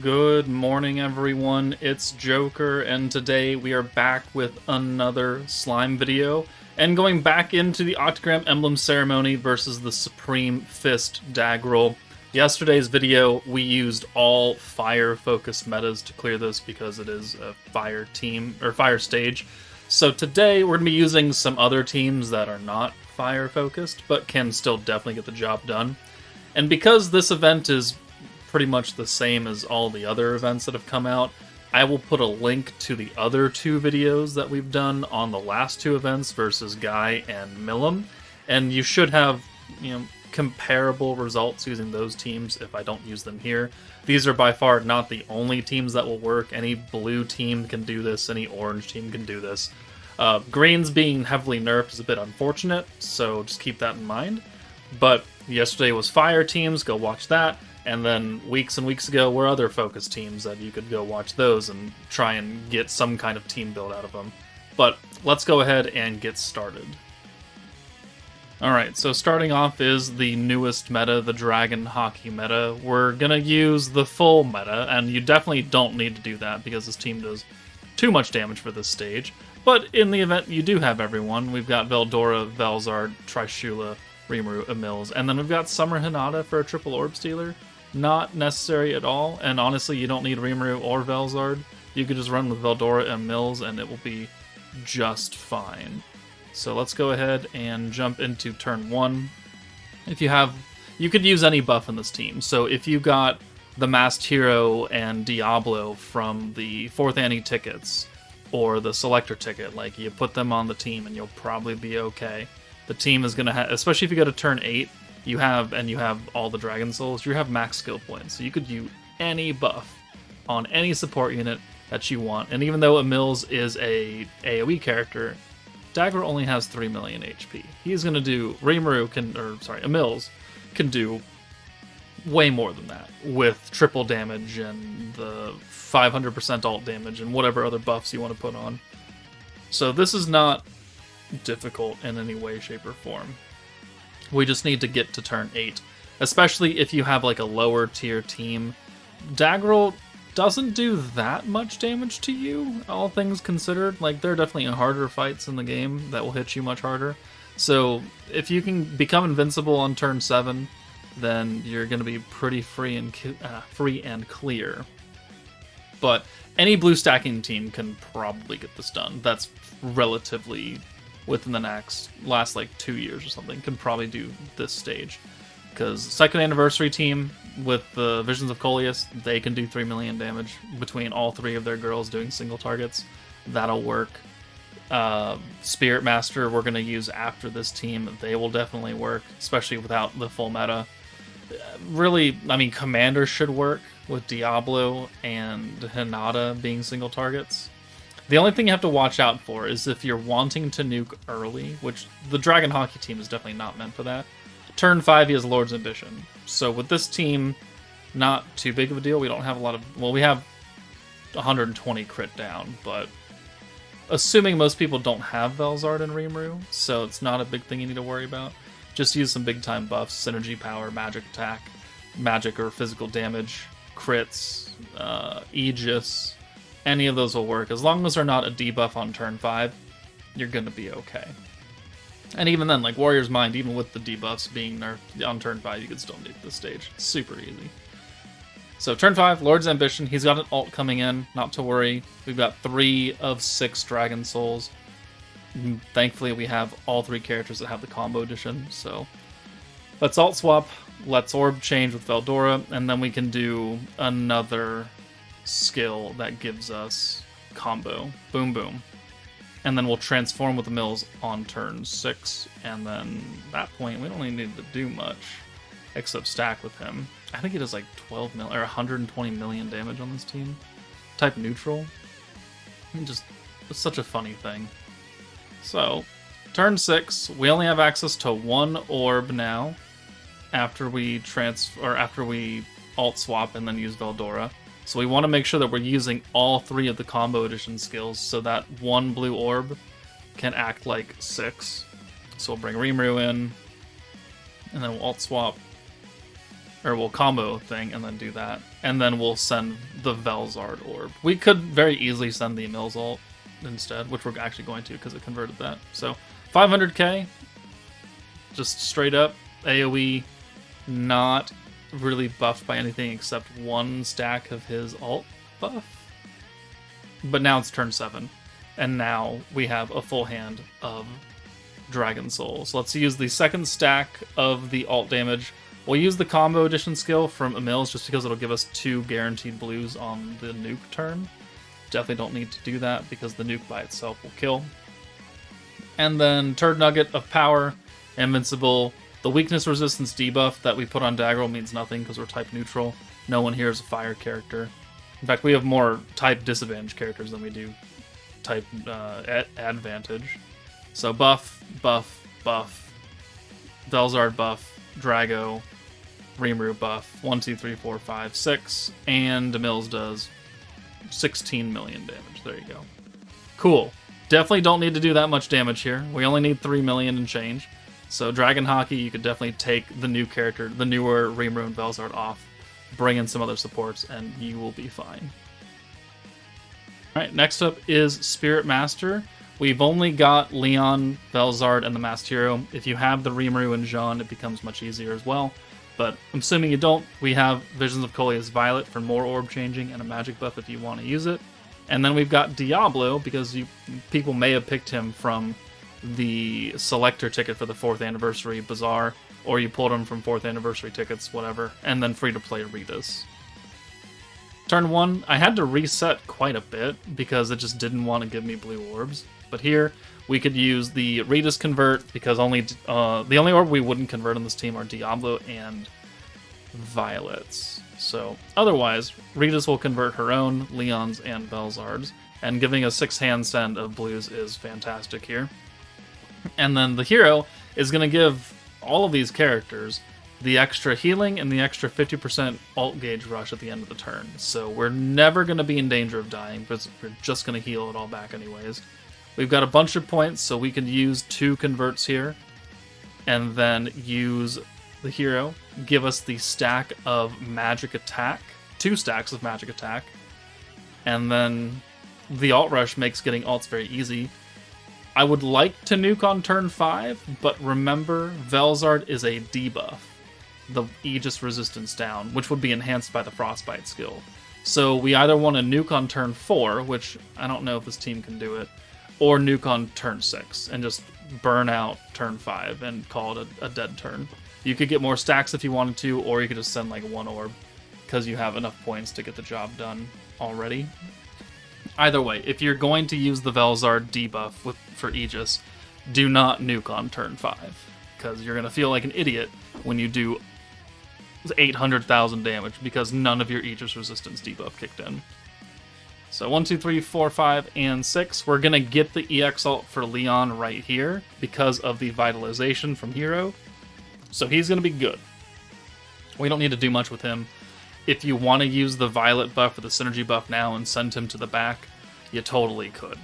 Good morning, everyone. It's Joker, and today we are back with another slime video and going back into the Octagram Emblem ceremony versus the Supreme Fist Daggrull. Yesterday's video, we used all fire-focused metas to clear this because it is a fire team or fire stage. So today we're going to be using some other teams that are not fire-focused, but can still definitely get the job done. And because this event is pretty much the same as all the other events that have come out, I will put a link to the other two videos that we've done on the last two events versus Guy and EMBLEM, and you should have, comparable results using those teams if I don't use them here. These are by far not the only teams that will work. Any blue team can do this, any orange team can do this. Green's being heavily nerfed is a bit unfortunate, so just keep that in mind. But yesterday was fire teams, go watch that. And then weeks and weeks ago were other focus teams that you could go watch those and try and get some kind of team build out of them. But let's go ahead and get started. Alright, so starting off is the newest meta, the Dragon Haki meta. We're gonna use the full meta, and you definitely don't need to do that because this team does too much damage for this stage. But in the event you do have everyone, we've got Veldora, Velzard, Trishula, Rimuru, Emils, and then we've got Summer Hinata for a triple orb stealer. Not necessary at all, and honestly, you don't need Rimuru or Velzard. You could just run with Veldora and Mills, and it will be just fine. So let's go ahead and jump into turn 1. You could use any buff in this team. So if you got the Masked Hero and Diablo from the 4th Annie tickets, or the Selector ticket, like, you put them on the team and you'll probably be okay. The team is going to have, especially if you go to turn 8, you have all the Dragon Souls, you have max skill points, so you could use any buff on any support unit that you want. And even though Emils is a AoE character, Daggrull only has 3 million HP. He's gonna do Emils can do way more than that with triple damage and the 500% alt damage and whatever other buffs you want to put on. So this is not difficult in any way, shape, or form. We just need to get to turn 8, especially if you have like a lower tier team. Daggrull doesn't do that much damage to you, all things considered. Like, there are definitely harder fights in the game that will hit you much harder. So if you can become invincible on turn 7, then you're going to be pretty free and clear. But any blue stacking team can probably get this done. That's relatively within the last like 2 years or something, can probably do this stage. Because second anniversary team with the Visions of Coleus, they can do 3 million damage between all 3 of their girls doing single targets. That'll work. Spirit Master we're going to use after this team. They will definitely work, especially without the full meta. Really, I mean, Commander should work with Diablo and Hinata being single targets. The only thing you have to watch out for is if you're wanting to nuke early, which the Dragon Haki team is definitely not meant for that. Turn 5 he has Lord's Ambition. So with this team, not too big of a deal. We don't have a lot of... Well, we have 120 crit down, but assuming most people don't have Velzard and Rimuru, so it's not a big thing you need to worry about. Just use some big time buffs, synergy power, magic attack, magic or physical damage, crits, Aegis. Any of those will work. As long as they're not a debuff on turn 5, you're going to be okay. And even then, like Warrior's Mind, even with the debuffs being nerfed on turn 5, you could still nuke this stage. It's super easy. So turn 5, Lord's Ambition. He's got an ult coming in, not to worry. We've got 3 of 6 Dragon Souls. Thankfully, we have all 3 characters that have the combo edition. So let's ult swap. Let's orb change with Veldora. And then we can do another skill that gives us combo. Boom, boom. And then we'll transform with the Mills on turn 6. And then at that point, we don't really need to do much except stack with him. I think he does like 12 mil or 120 million damage on this team. Type neutral. It's such a funny thing. So, turn 6, we only have access to 1 orb now after we alt swap and then use Veldora. So we want to make sure that we're using all 3 of the combo edition skills so that 1 blue orb can act like 6. So we'll bring Rimuru in, and then we'll alt swap, or we'll combo thing and then do that, and then we'll send the Velzard orb. We could very easily send the Mills ult instead, which we're actually going to because it converted that. So 500k, just straight up AoE, not really buffed by anything except one stack of his alt buff. But now it's turn 7, and now we have a full hand of Dragon Soul. So let's use the second stack of the alt damage. We'll use the combo addition skill from Emils just because it'll give us 2 guaranteed blues on the nuke turn. Definitely don't need to do that because the nuke by itself will kill. And then Turd Nugget of Power, Invincible. The weakness resistance debuff that we put on Daggrull means nothing because we're type neutral. No one here is a fire character. In fact, we have more type disadvantage characters than we do type advantage. So buff, buff, buff, Velzard buff, Drago, Rimuru buff, 1, 2, 3, 4, 5, 6, and Emils does 16 million damage. There you go. Cool. Definitely don't need to do that much damage here. We only need 3 million and change. So Dragon Haki, you could definitely take the new character, the newer Rimuru and Velzard off, bring in some other supports, and you will be fine. Alright, next up is Spirit Master. We've only got Leon, Velzard, and the Masked Hero. If you have the Rimuru and Jean, it becomes much easier as well. But I'm assuming you don't. We have Visions of Coleus Violet for more orb changing and a magic buff if you want to use it. And then we've got Diablo, because people may have picked him from the selector ticket for the 4th anniversary Bazaar, or you pulled him from 4th anniversary tickets, whatever, and then free to play Ritas. Turn 1, I had to reset quite a bit because it just didn't want to give me blue orbs. But here, we could use the Ritas convert because the only orb we wouldn't convert on this team are Diablo and Violets. So otherwise, Ritas will convert her own, Leon's, and Velzard's, and giving a 6-hand send of blues is fantastic here. And then the hero is going to give all of these characters the extra healing and the extra 50% alt gauge rush at the end of the turn. So we're never going to be in danger of dying, because we're just going to heal it all back anyways. We've got a bunch of points, so we can use 2 converts here, and then use the hero, give us the stack of magic attack, 2 stacks of magic attack, and then the alt rush makes getting alts very easy. I would like to nuke on turn 5, but remember, Velzard is a debuff, the Aegis resistance down, which would be enhanced by the Frostbite skill. So we either want to nuke on turn 4, which I don't know if this team can do it, or nuke on turn 6 and just burn out turn 5 and call it a dead turn. You could get more stacks if you wanted to, or you could just send like 1 orb because you have enough points to get the job done already. Either way, if you're going to use the Velzard debuff for Aegis, do not nuke on turn 5 because you're going to feel like an idiot when you do 800,000 damage because none of your Aegis resistance debuff kicked in. So 1, 2, 3, 4, 5, and 6. We're going to get the EX ult for Leon right here because of the vitalization from Hero. So he's going to be good. We don't need to do much with him. If you want to use the Violet buff or the Synergy buff now and send him to the back, you totally could.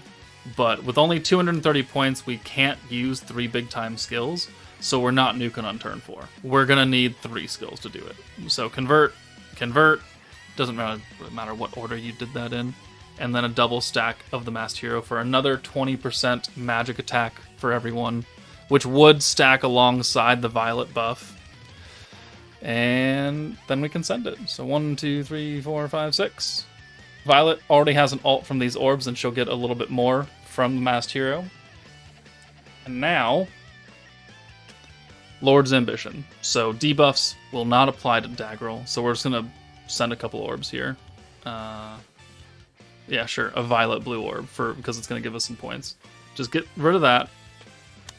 But with only 230 points, we can't use 3 big-time skills, so we're not nuking on turn 4. We're going to need 3 skills to do it. So convert, doesn't matter what order you did that in, and then a double stack of the Masked Hero for another 20% magic attack for everyone, which would stack alongside the Violet buff. And then we can send it. So 1, 2, 3, 4, 5, 6. Violet already has an ult from these orbs, and she'll get a little bit more from the Masked Hero. And now, Lord's Ambition. So debuffs will not apply to Daggrull, so we're just going to send a couple orbs here. Yeah, sure, a Violet blue orb because it's going to give us some points. Just get rid of that.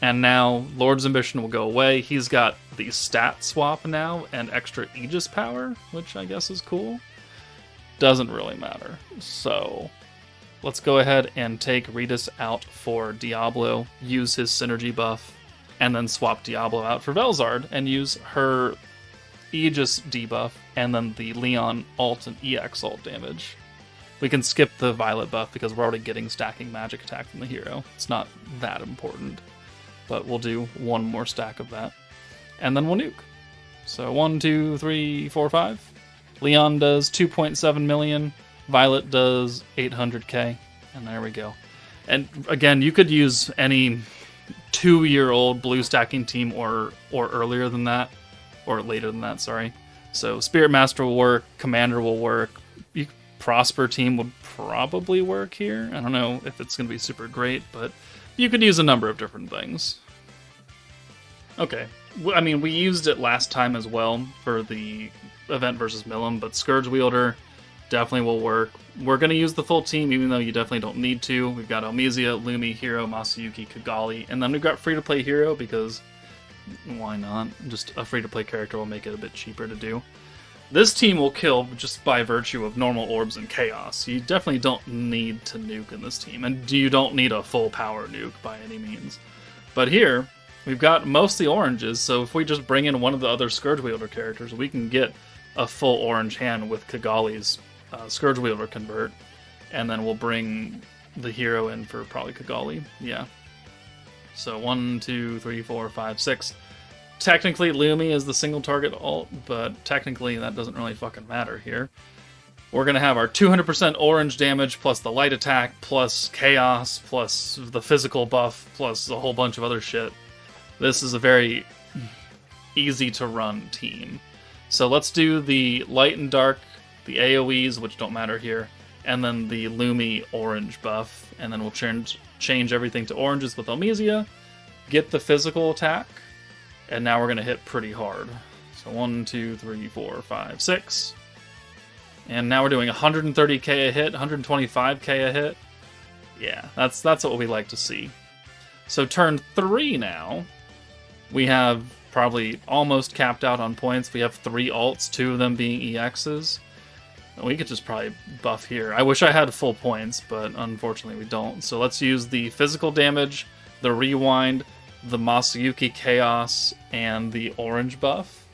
And now Lord's Ambition will go away. He's got the stat swap now and extra Aegis power, which I guess is cool. Doesn't really matter. So let's go ahead and take Ritas out for Diablo, use his synergy buff, and then swap Diablo out for Velzard and use her Aegis debuff and then the Leon ult and EX ult damage. We can skip the Violet buff because we're already getting stacking magic attack from the hero. It's not that important. But we'll do 1 more stack of that. And then we'll nuke. So 1, 2, 3, 4, 5. Leon does 2.7 million. Violet does 800k. And there we go. And again, you could use any 2-year-old blue stacking team or earlier than that. Or later than that, sorry. So Spirit Master will work. Commander will work. Prosper team would probably work here. I don't know if it's going to be super great, but you could use a number of different things. Okay. I mean, we used it last time as well for the event versus EMBLEM, but Scourge Wielder definitely will work. We're going to use the full team, even though you definitely don't need to. We've got Elmisia, Lumi, Hero, Masayuki, Kigali, and then we've got free-to-play Hero because why not? Just a free-to-play character will make it a bit cheaper to do. This team will kill just by virtue of normal orbs and chaos. You definitely don't need to nuke in this team, and you don't need a full power nuke by any means. But here, we've got mostly oranges, so if we just bring in one of the other Scourge Wielder characters, we can get a full orange hand with Kigali's Scourge Wielder convert, and then we'll bring the hero in for probably Kigali. Yeah. So 1, 2, 3, 4, 5, 6. Technically, Lumi is the single target ult, but technically that doesn't really fucking matter here. We're going to have our 200% orange damage, plus the light attack, plus chaos, plus the physical buff, plus a whole bunch of other shit. This is a very easy to run team. So let's do the light and dark, the AoEs, which don't matter here, and then the Lumi orange buff, and then we'll change everything to oranges with Elmisia, get the physical attack, and now we're going to hit pretty hard. So 1, 2, 3, 4, 5, 6. And now we're doing 130k a hit, 125k a hit. Yeah, that's what we like to see. So turn 3 now. We have probably almost capped out on points. We have 3 ults, 2 of them being EXs. We could just probably buff here. I wish I had full points, but unfortunately we don't. So let's use the physical damage, the rewind, the Masayuki Chaos, and the orange buff.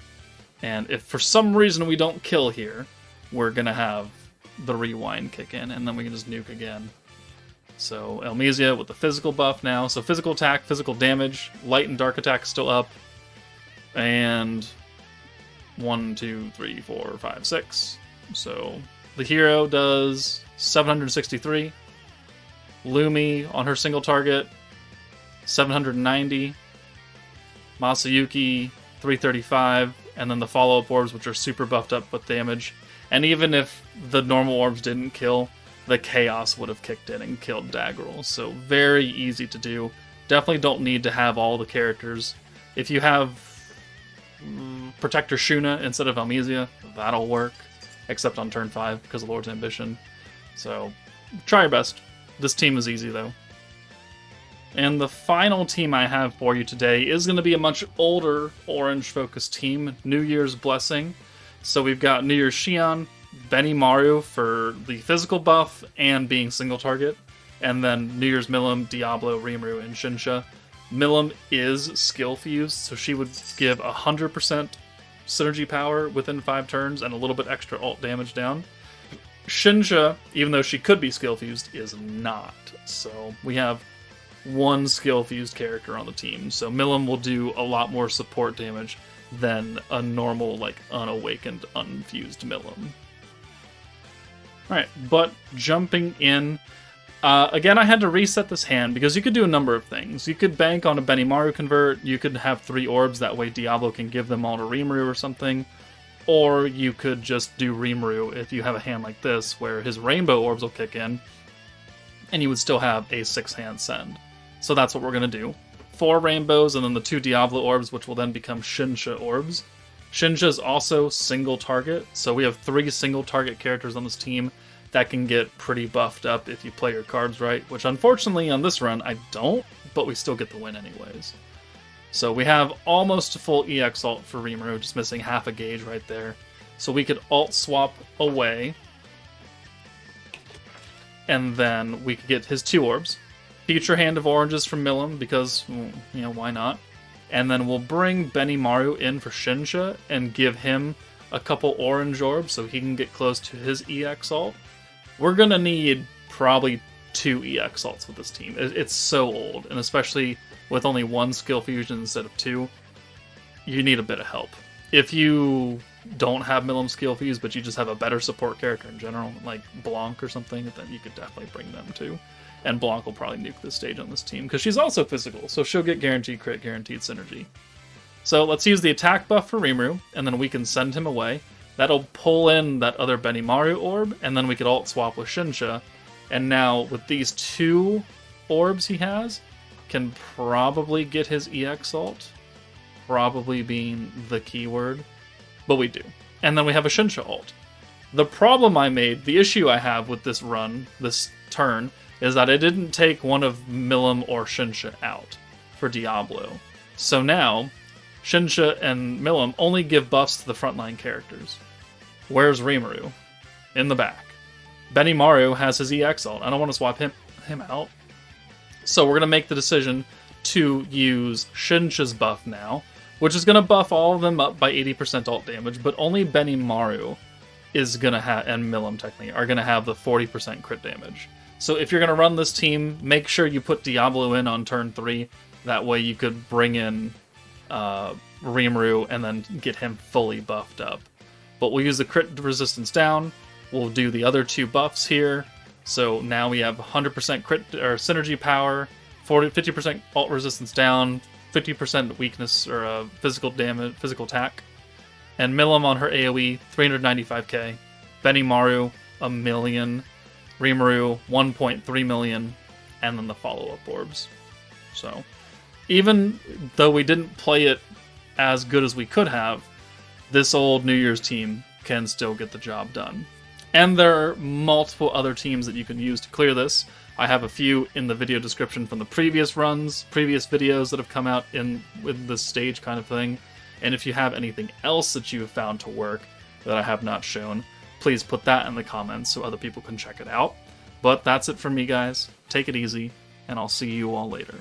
And if for some reason we don't kill here, we're going to have the rewind kick in, and then we can just nuke again. So Elmisia with the physical buff now. So physical attack, physical damage, light and dark attack still up. And 1, 2, 3, 4, 5, 6. So the hero does 763. Lumi on her single target, 790. Masayuki, 335. And then the follow-up orbs, which are super buffed up with damage. And even if the normal orbs didn't kill, the chaos would have kicked in and killed Daggrull. So very easy to do. Definitely don't need to have all the characters. If you have Protector Shuna instead of Elmisia, that'll work. Except on turn 5 because of Lord's Ambition. So try your best. This team is easy though. And the final team I have for you today is going to be a much older orange-focused team, New Year's Blessing. So we've got New Year's Shion, Benimaru for the physical buff and being single target, and then New Year's Millim, Diablo, Rimuru, and Shinsha. Millim is skill fused, so she would give 100% synergy power within 5 turns and a little bit extra ult damage down. Shinsha, even though she could be skill fused, is not. So we have one skill fused character on the team. So Millim will do a lot more support damage than a normal, like, unawakened, unfused Millim. Alright, but jumping in, again, I had to reset this hand because you could do a number of things. You could bank on a Benimaru convert, you could have 3 orbs, that way Diablo can give them all to Rimuru or something, or you could just do Rimuru if you have a hand like this, where his rainbow orbs will kick in, and you would still have a 6-hand send. So that's what we're going to do. 4 rainbows, and then the 2 Diablo orbs, which will then become Shinsha orbs. Shinsha is also single target, so we have 3 single target characters on this team that can get pretty buffed up if you play your cards right, which unfortunately on this run I don't, but we still get the win anyways. So we have almost a full EX ult for Rimuru, just missing half a gauge right there. So we could ult swap away, and then we could get his 2 orbs. Future Hand of Oranges from Millim, because, you know, why not? And then we'll bring Benimaru in for Shinsha and give him a couple orange orbs so he can get close to his EX ult. We're going to need probably 2 EX ults with this team. It's so old, and especially with only 1 skill fusion instead of 2, you need a bit of help. if you don't have Milim skill fees, but you just have a better support character in general, like Blanc or something, then you could definitely bring them too. And Blanc will probably nuke this stage on this team, because she's also physical, so she'll get guaranteed crit, guaranteed synergy. So let's use the attack buff for Rimuru, and then we can send him away. That'll pull in that other Benimaru orb, and then we could alt swap with Shinsha. And now, with these 2 orbs he has, can probably get his EX ult. Probably being the keyword. But we do. And then we have a Shinsha ult. The problem I made, the issue I have with this run, this turn, is that it didn't take one of Milim or Shinsha out for Diablo. So now, Shinsha and Milim only give buffs to the frontline characters. Where's Rimuru? In the back. Benimaru has his EX ult. I don't want to swap him out. So we're going to make the decision to use Shinsha's buff now, which is going to buff all of them up by 80% ult damage, but only Benimaru is going to have, and Milim technically, are going to have the 40% crit damage. So if you're going to run this team, make sure you put Diablo in on turn 3. That way you could bring in Rimuru and then get him fully buffed up. But we'll use the crit resistance down. We'll do the other 2 buffs here. So now we have 100% crit or synergy power, 50% ult resistance down, 50% weakness or physical damage, physical attack. And Milim on her AoE, 395k. Benimaru, 1 million. Rimuru, 1.3 million. And then the follow-up orbs. So, even though we didn't play it as good as we could have, this old New Year's team can still get the job done. And there are multiple other teams that you can use to clear this. I have a few in the video description from the previous runs, previous videos that have come out with this stage kind of thing. And if you have anything else that you have found to work that I have not shown, please put that in the comments so other people can check it out. But that's it from me, guys. Take it easy, and I'll see you all later.